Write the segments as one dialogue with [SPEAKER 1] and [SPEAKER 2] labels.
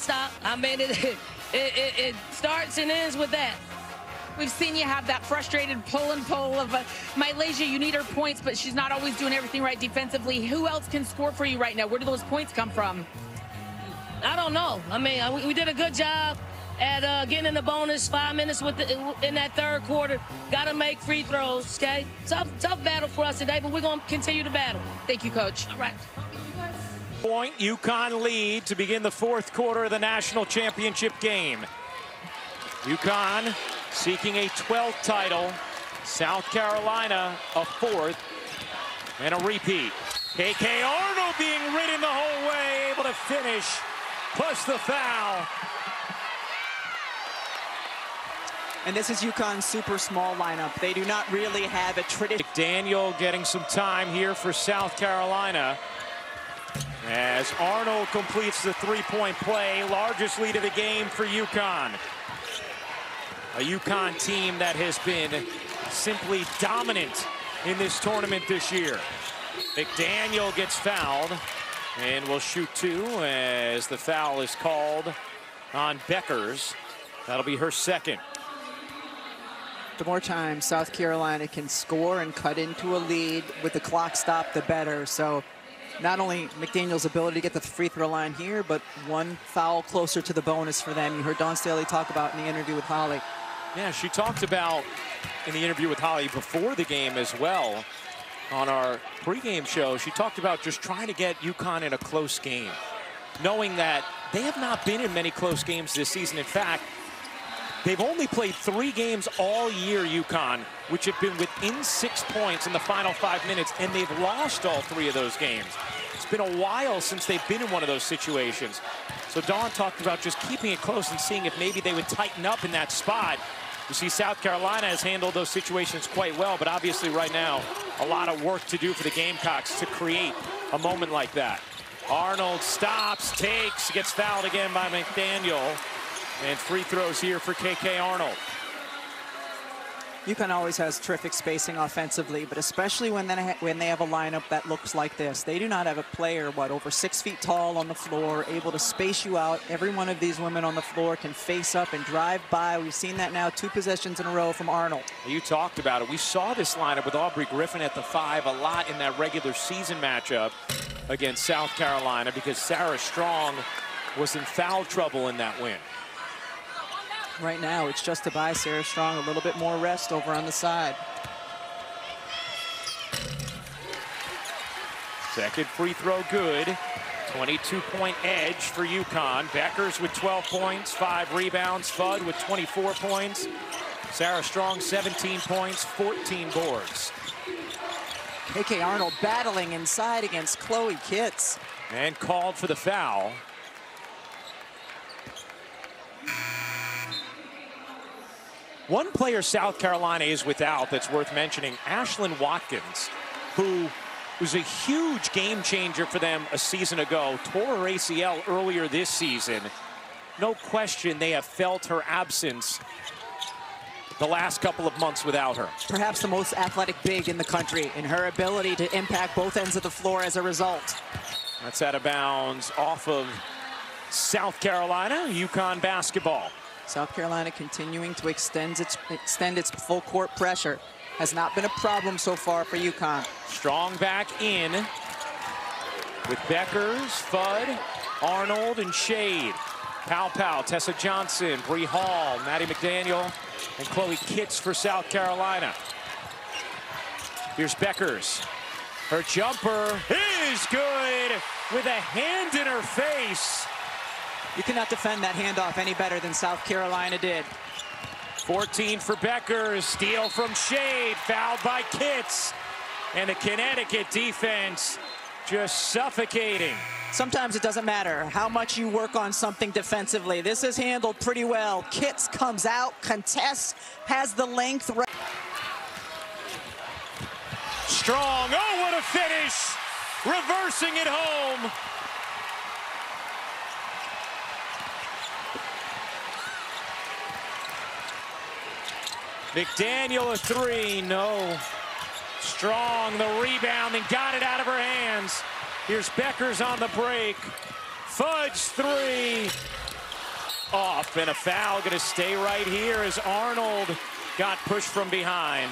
[SPEAKER 1] stop. I mean, it starts and ends with that.
[SPEAKER 2] We've seen you have that frustrated pull and pull of Malaysia. You need her points, but she's not always doing everything right defensively. Who else can score for you right now? Where do those points come from?
[SPEAKER 1] I don't know. I mean, we did a good job at getting in the bonus 5 minutes in that third quarter. Got to make free throws, okay? Tough battle for us today, but we're going to continue to battle.
[SPEAKER 2] Thank you, Coach.
[SPEAKER 1] All right.
[SPEAKER 3] Point, UConn lead to begin the fourth quarter of the national championship game. UConn seeking a 12th title. South Carolina a 4th. And a repeat. KK Arnold being ridden the whole way, able to finish, plus the foul.
[SPEAKER 4] And this is UConn's super small lineup. They do not really have a tradition.
[SPEAKER 3] McDaniel getting some time here for South Carolina. As Arnold completes the three-point play, largest lead of the game for UConn. A UConn team that has been simply dominant in this tournament this year. McDaniel gets fouled and will shoot two as the foul is called on Beckers. That'll be her second.
[SPEAKER 4] The more time South Carolina can score and cut into a lead with the clock stopped, the better. So not only McDaniel's ability to get the free throw line here, but one foul closer to the bonus for them. You heard Dawn Staley talk about in the interview with Holly.
[SPEAKER 3] Yeah, she talked about in the interview with Holly before the game as well. On our pregame show, she talked about just trying to get UConn in a close game, knowing that they have not been in many close games this season. In fact, they've only played 3 games all year, UConn, which have been within 6 points in the final 5 minutes, and they've lost all 3 of those games. It's been a while since they've been in one of those situations. So Dawn talked about just keeping it close and seeing if maybe they would tighten up in that spot. You see South Carolina has handled those situations quite well, but obviously right now, a lot of work to do for the Gamecocks to create a moment like that. Arnold stops, takes, gets fouled again by McDaniel. And free throws here for KK Arnold.
[SPEAKER 4] UConn always has terrific spacing offensively, but especially when they have a lineup that looks like this. They do not have a player, over 6 feet tall on the floor, able to space you out. Every one of these women on the floor can face up and drive by. We've seen that now 2 possessions in a row from Arnold.
[SPEAKER 3] You talked about it. We saw this lineup with Aubrey Griffin at the 5 a lot in that regular season matchup against South Carolina because Sarah Strong was in foul trouble in that win.
[SPEAKER 4] Right now, it's just to buy Sarah Strong a little bit more rest over on the side.
[SPEAKER 3] Second free throw good. 22-point edge for UConn. Beckers with 12 points, 5 rebounds. Fudd with 24 points. Sarah Strong, 17 points, 14 boards.
[SPEAKER 4] KK Arnold battling inside against Chloe Kitts.
[SPEAKER 3] And called for the foul. One player South Carolina is without that's worth mentioning, Ashlyn Watkins, who was a huge game changer for them a season ago, tore her ACL earlier this season. No question they have felt her absence the last couple of months without her.
[SPEAKER 4] Perhaps the most athletic big in the country, and her ability to impact both ends of the floor as a result.
[SPEAKER 3] That's out of bounds off of South Carolina, UConn basketball.
[SPEAKER 4] South Carolina continuing to extend its full court pressure. Has not been a problem so far for UConn.
[SPEAKER 3] Strong back in with Beckers, Fudd, Arnold, and Shade. Pow, Tessa Johnson, Bree Hall, Maddie McDaniel, and Chloe Kitts for South Carolina. Here's Beckers. Her jumper is good with a hand in her face.
[SPEAKER 4] You cannot defend that handoff any better than South Carolina did.
[SPEAKER 3] 14 for Beckers, steal from Shade, fouled by Kitts. And the Connecticut defense just suffocating.
[SPEAKER 4] Sometimes it doesn't matter how much you work on something defensively. This is handled pretty well. Kitts comes out, contests, has the length.
[SPEAKER 3] Strong, oh, what a finish! Reversing it home. McDaniel a 3, no. Strong, the rebound, and got it out of her hands. Here's Beckers on the break. Fudd's 3, off, and a foul going to stay right here as Arnold got pushed from behind.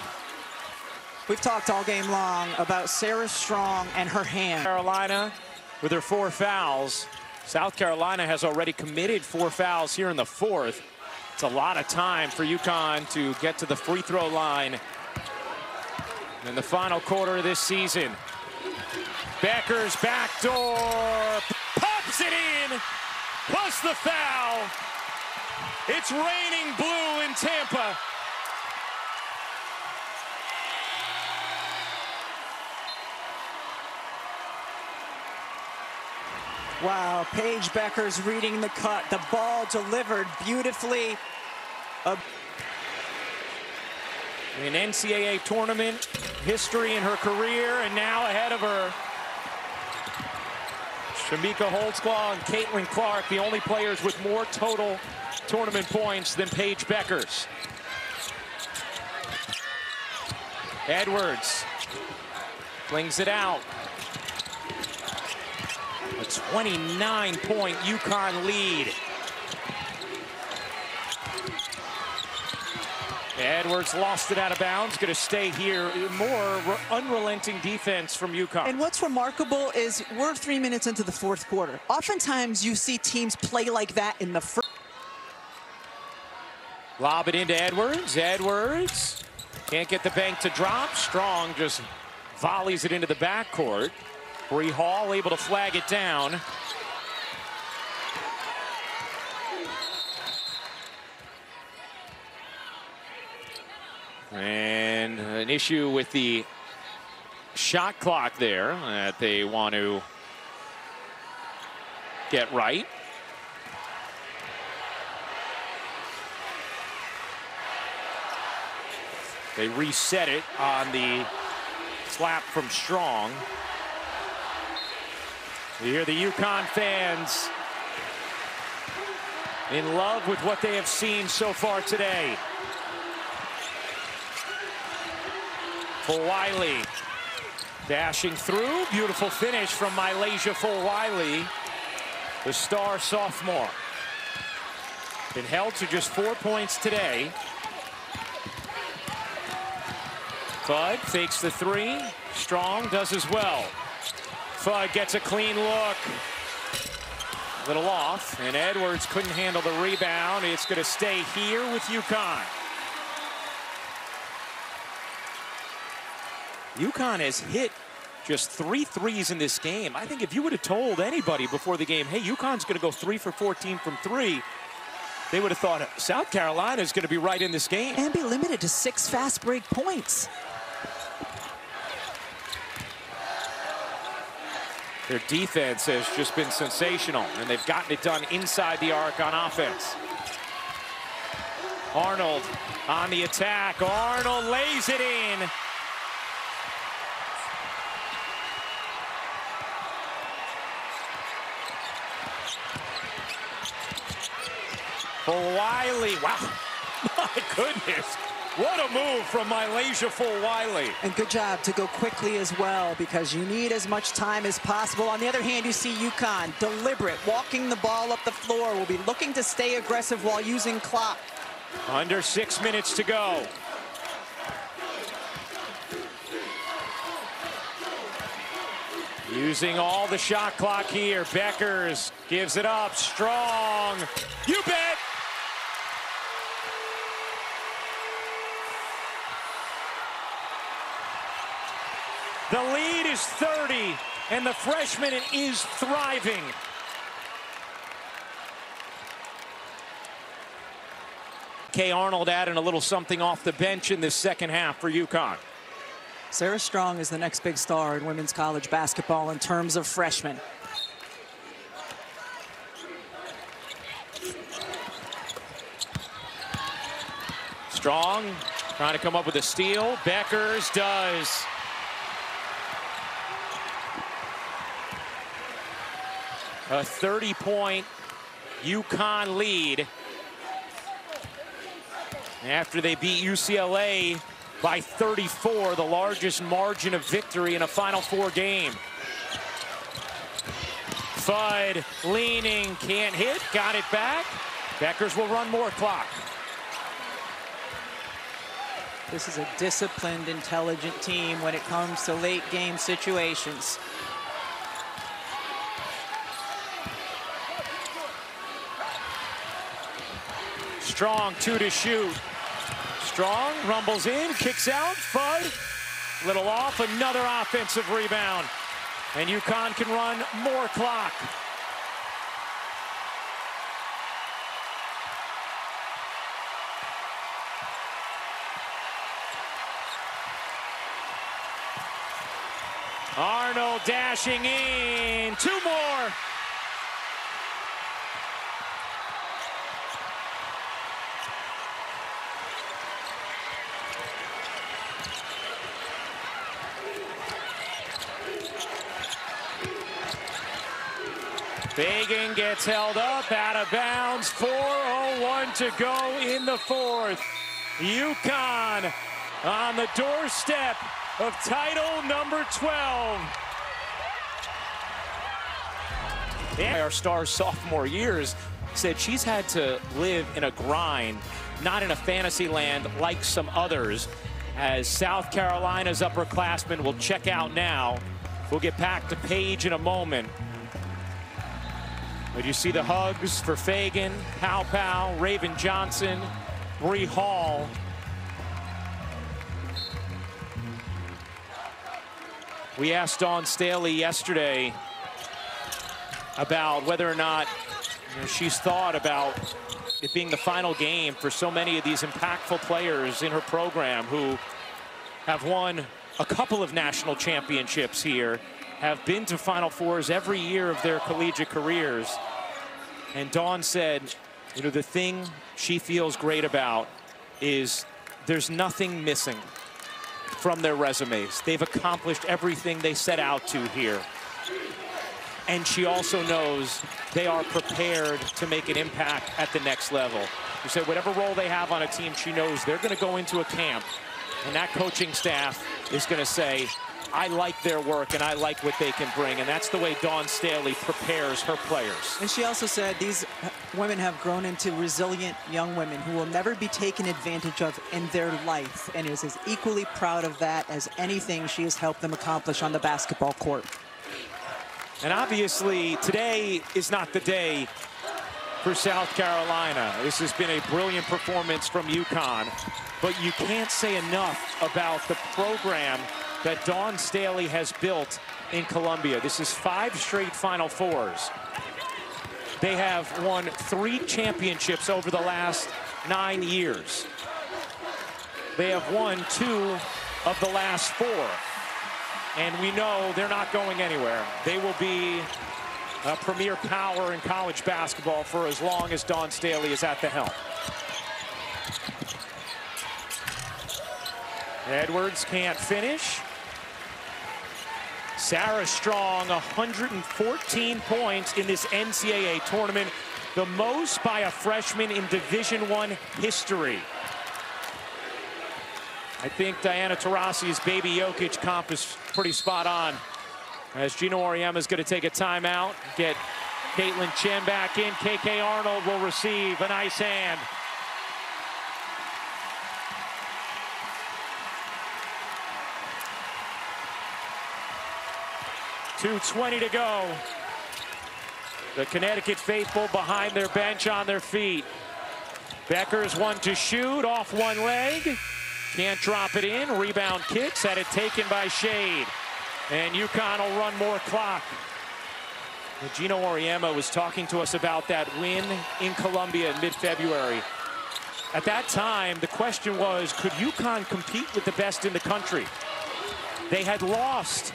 [SPEAKER 4] We've talked all game long about Sarah Strong and her hand.
[SPEAKER 3] Carolina with her 4 fouls. South Carolina has already committed 4 fouls here in the 4th. It's a lot of time for UConn to get to the free throw line in the final quarter of this season. Becker's backdoor, pops it in, plus the foul. It's raining blue in Tampa.
[SPEAKER 4] Wow, Paige Becker's reading the cut. The ball delivered beautifully.
[SPEAKER 3] In NCAA tournament history in her career, and now ahead of her, Shamika Holtzclaw and Caitlin Clark, the only players with more total tournament points than Paige Becker's. Edwards flings it out. A 29-point UConn lead. Edwards lost it out of bounds. Going to stay here. More unrelenting defense from UConn.
[SPEAKER 4] And what's remarkable is we're 3 minutes into the 4th quarter. Oftentimes you see teams play like that in the first.
[SPEAKER 3] Lob it into Edwards. Edwards can't get the bank to drop. Strong just volleys it into the backcourt. Bree Hall able to flag it down. And an issue with the shot clock there that they want to get right. They reset it on the slap from Strong. You hear the UConn fans in love with what they have seen so far today. Fulwiley dashing through. Beautiful finish from Mylasia Fulwiley, the star sophomore. Been held to just 4 points today. Fudd fakes the 3. Strong does as well. Fudd gets a clean look. A little off, and Edwards couldn't handle the rebound. It's going to stay here with UConn. UConn has hit just 3 threes in this game. I think if you would have told anybody before the game, hey, UConn's going to go 3 for 14 from 3, they would have thought South Carolina is going to be right in this game.
[SPEAKER 4] And be limited to 6 fast break points.
[SPEAKER 3] Their defense has just been sensational, and they've gotten it done inside the arc on offense. Arnold on the attack. Arnold lays it in. Fulwiley, wow, my goodness. What a move from Mylasia Fulwiley.
[SPEAKER 4] And good job to go quickly as well, because you need as much time as possible. On the other hand, you see UConn deliberate, walking the ball up the floor. Will be looking to stay aggressive while using clock.
[SPEAKER 3] Under 6 minutes to go. Using all the shot clock here. Beckers gives it up. Strong. You bet. The lead is 30, and the freshman is thriving. Kay Arnold adding a little something off the bench in this second half for UConn.
[SPEAKER 4] Sarah Strong is the next big star in women's college basketball in terms of freshmen.
[SPEAKER 3] Strong trying to come up with a steal. Beckers does. A 30-point UConn lead after they beat UCLA by 34, the largest margin of victory in a Final Four game. Fudd leaning, can't hit, got it back. Beckers will run more clock.
[SPEAKER 4] This is a disciplined, intelligent team when it comes to late game situations.
[SPEAKER 3] Strong, 2 to shoot. Strong rumbles in, kicks out, Fudd. Little off, another offensive rebound. And UConn can run more clock. Arnold dashing in, 2 more. Fagan gets held up, out of bounds, 4:01 to go in the 4th. UConn on the doorstep of title number 12. Our star's sophomore years said she's had to live in a grind, not in a fantasy land like some others, as South Carolina's upperclassmen will check out now. We'll get back to Paige in a moment. But you see the hugs for Fagan, Pow, Raven Johnson, Bree Hall. We asked Dawn Staley yesterday about whether or not she's thought about it being the final game for so many of these impactful players in her program who have won a couple of national championships here, have been to Final Fours every year of their collegiate careers. And Dawn said, you know, the thing she feels great about is there's nothing missing from their resumes. They've accomplished everything they set out to here. And she also knows they are prepared to make an impact at the next level. She said whatever role they have on a team, she knows they're going to go into a camp, and that coaching staff is going to say, I like their work and I like what they can bring. And that's the way Dawn Staley prepares her players.
[SPEAKER 4] And she also said these women have grown into resilient young women who will never be taken advantage of in their life, and is as equally proud of that as anything she has helped them accomplish on the basketball court.
[SPEAKER 3] And obviously today is not the day for South Carolina. This has been a brilliant performance from UConn, but you can't say enough about the program that Dawn Staley has built in Columbia. This is 5 straight Final Fours. They have won 3 championships over the last 9 years. They have won 2 of the last 4. And we know they're not going anywhere. They will be a premier power in college basketball for as long as Dawn Staley is at the helm. Edwards can't finish. Sarah Strong, 114 points in this NCAA tournament, the most by a freshman in Division I history. I think Diana Taurasi's Baby Jokic comp is pretty spot on, as Gino Auriemma is going to take a timeout, get Caitlin Chen back in. KK Arnold will receive a nice hand. .220 to go. The Connecticut faithful behind their bench on their feet. Beckers 1 to shoot, off one leg. Can't drop it in. Rebound kicks, had it taken by Shade. And UConn will run more clock. Gino Auriemma was talking to us about that win in Columbia in mid-February. At that time, the question was, could UConn compete with the best in the country? They had lost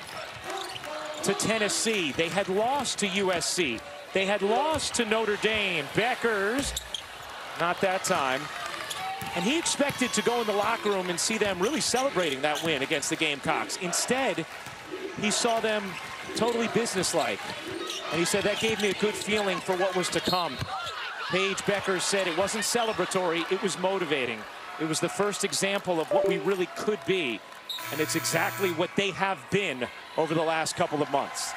[SPEAKER 3] to Tennessee. They had lost to USC. They had lost to Notre Dame. Beckers, not that time. And he expected to go in the locker room and see them really celebrating that win against the Gamecocks. Instead, he saw them totally businesslike. And he said, that gave me a good feeling for what was to come. Paige Beckers said it wasn't celebratory, it was motivating. It was the first example of what we really could be. And it's exactly what they have been over the last couple of months.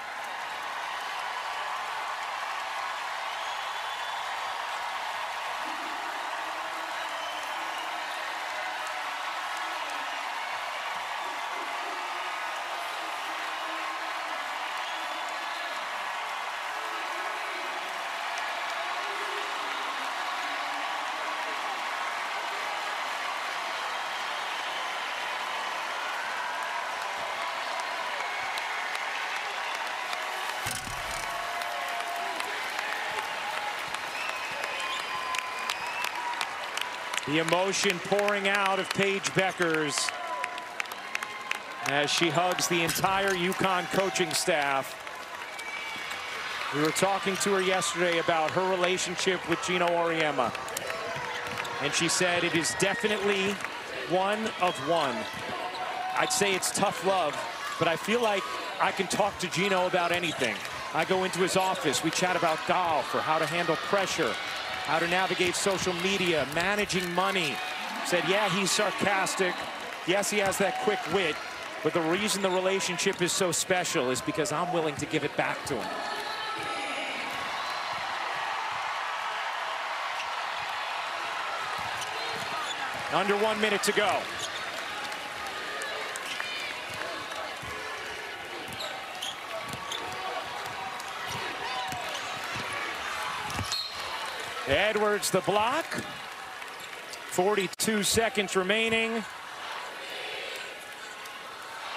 [SPEAKER 3] The emotion pouring out of Paige Beckers as she hugs the entire UConn coaching staff. We were talking to her yesterday about her relationship with Gino Auriemma, and she said it is definitely one of one. I'd say it's tough love, but I feel like I can talk to Gino about anything. I go into his office, we chat about golf or how to handle pressure, how to navigate social media, managing money. Said, yeah, he's sarcastic. Yes, he has that quick wit, but the reason the relationship is so special is because I'm willing to give it back to him. Under 1 minute to go. Edwards the block. 42 seconds remaining.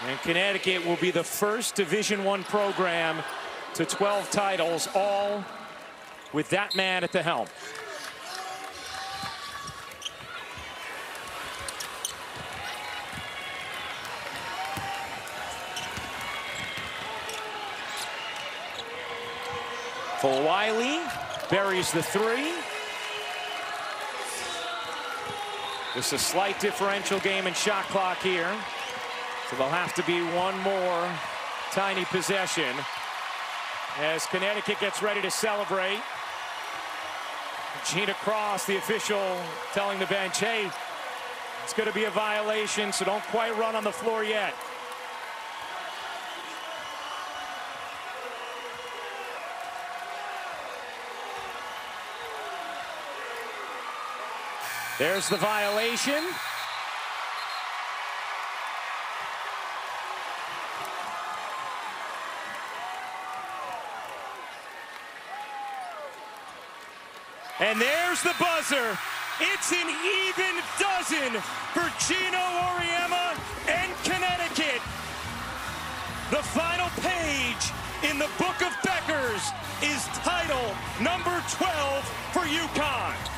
[SPEAKER 3] And Connecticut will be the first Division I program to 12 titles, all with that man at the helm. Wiley buries the three. Just a slight differential game in shot clock here. So there'll have to be one more tiny possession as Connecticut gets ready to celebrate. Gina Cross, the official, telling the bench, hey, it's going to be a violation, so don't quite run on the floor yet. There's the violation. And there's the buzzer. It's an even dozen for Gino Auriemma and Connecticut. The final page in the book of Beckers is title number 12 for UConn.